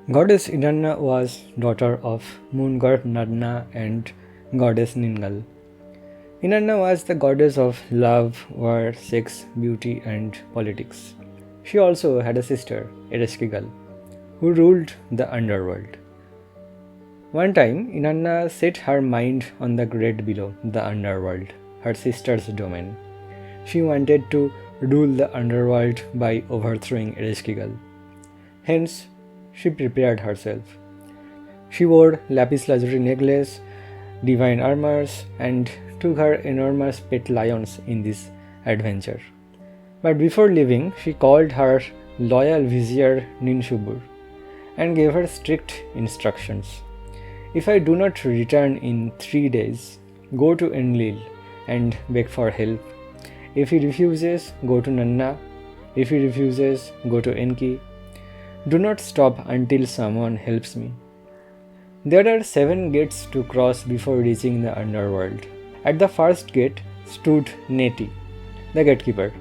Goddess Inanna was daughter of moon god Nadna and goddess Ningal. Inanna was the goddess of love, war, sex, beauty, and politics. She also had a sister, Ereshkigal, who ruled the underworld. One time, Inanna set her mind on the great below, the underworld, her sister's domain. She wanted to rule the underworld by overthrowing Ereshkigal. Hence, she prepared herself. She wore lapis lazuli necklace, divine armors, and took her enormous pet lions in this adventure. But before leaving, she called her loyal vizier Ninshubur and gave her strict instructions. If I do not return in 3 days, go to Enlil and beg for help. If he refuses, go to Nanna. If he refuses, go to Enki. Do not stop until someone helps me. There are 7 gates to cross before reaching the underworld. At the first gate stood Neti, the gatekeeper.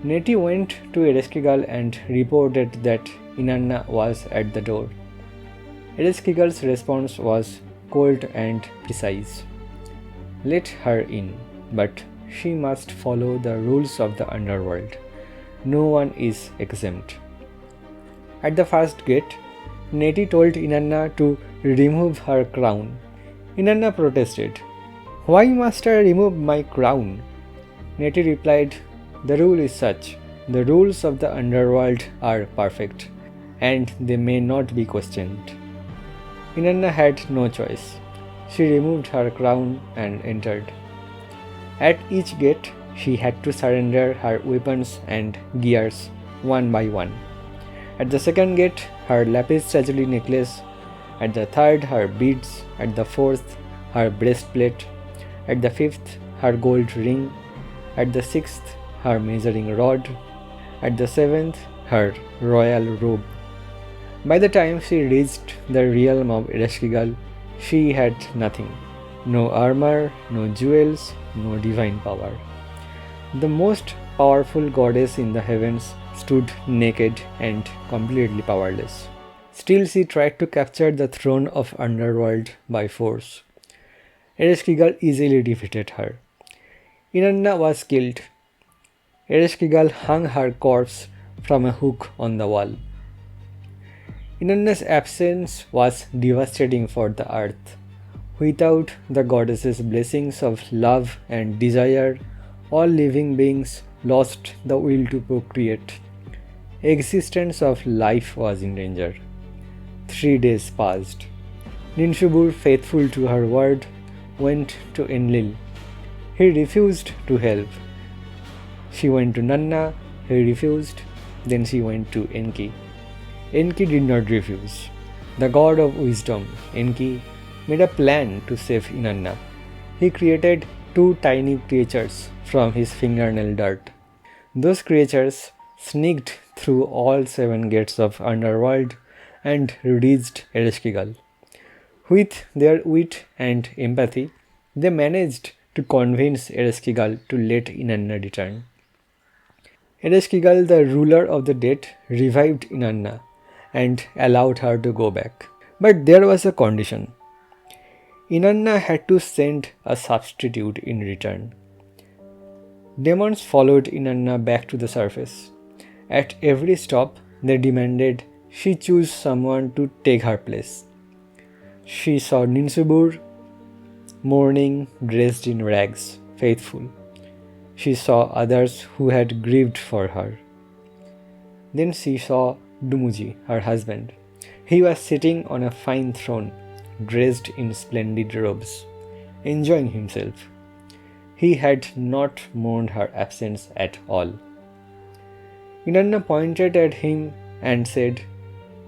Neti went to Ereshkigal and reported that Inanna was at the door. Ereshkigal's response was cold and precise. Let her in, but she must follow the rules of the underworld. No one is exempt. At the first gate, Neti told Inanna to remove her crown. Inanna protested. Why must I remove my crown? Neti replied, the rule is such. The rules of the underworld are perfect, and they may not be questioned. Inanna had no choice. She removed her crown and entered. At each gate, she had to surrender her weapons and gears one by one. At the second gate, her lapis lazuli necklace. At the third, her beads. At the fourth, her breastplate. At the fifth, her gold ring. At the sixth, her measuring rod. At the seventh, her royal robe. By the time she reached the realm of Ereshkigal, she had nothing. No armor, no jewels, no divine power. The most powerful goddess in the heavens stood naked and completely powerless. Still, she tried to capture the throne of Underworld by force. Ereshkigal easily defeated her. Inanna was killed. Ereshkigal hung her corpse from a hook on the wall. Inanna's absence was devastating for the earth. Without the goddess's blessings of love and desire, all living beings lost the will to procreate. Existence of life was in danger. 3 days passed. Ninshubur, faithful to her word, went to Enlil. He refused to help. She went to Nanna. He refused. Then she went to Enki. Enki did not refuse. The god of wisdom, Enki, made a plan to save Inanna. He created 2 tiny creatures from his fingernail dirt. Those creatures sneaked through all 7 gates of Underworld and reached Ereshkigal. With their wit and empathy, they managed to convince Ereshkigal to let Inanna return. Ereshkigal, the ruler of the dead, revived Inanna and allowed her to go back. But there was a condition. Inanna had to send a substitute in return. Demons followed Inanna back to the surface. At every stop, they demanded she choose someone to take her place. She saw Ninshubur, mourning, dressed in rags, faithful. She saw others who had grieved for her. Then she saw Dumuzi, her husband. He was sitting on a fine throne, dressed in splendid robes, enjoying himself. He had not mourned her absence at all. Inanna pointed at him and said,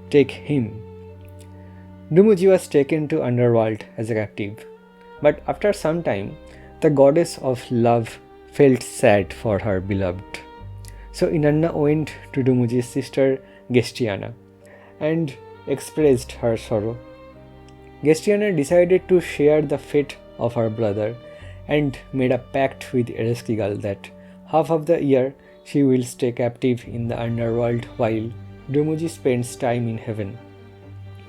take him. Dumuzi was taken to Underworld as a captive. But after some time, the goddess of love felt sad for her beloved. So Inanna went to Dumuzi's sister Gestiana and expressed her sorrow. Gestiana decided to share the fate of her brother and made a pact with Ereshkigal that half of the year she will stay captive in the underworld while Dumuzi spends time in heaven.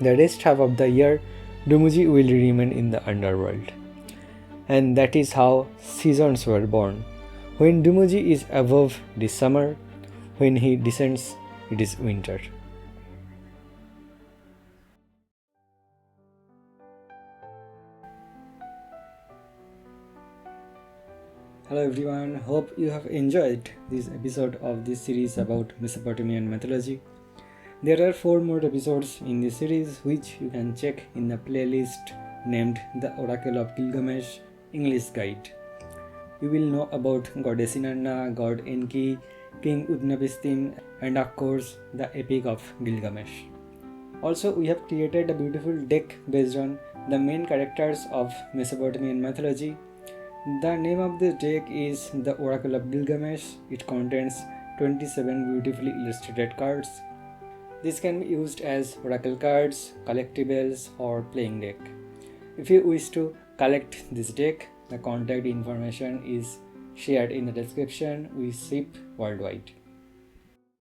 The rest half of the year, Dumuzi will remain in the underworld. And that is how seasons were born. When Dumuzi is above, it is summer. When he descends, it is winter. Hello everyone, hope you have enjoyed this episode of this series about Mesopotamian mythology. There are 4 more episodes in this series which you can check in the playlist named The Oracle of Gilgamesh English Guide. You will know about Goddess Inanna, God Enki, King Utnapishtim, and of course the Epic of Gilgamesh. Also, we have created a beautiful deck based on the main characters of Mesopotamian mythology. The name of this deck is the Oracle of Gilgamesh. It contains 27 beautifully illustrated cards. This can be used as oracle cards, collectibles, or playing deck. If you wish to collect this deck, the contact information is shared in the description. We ship worldwide.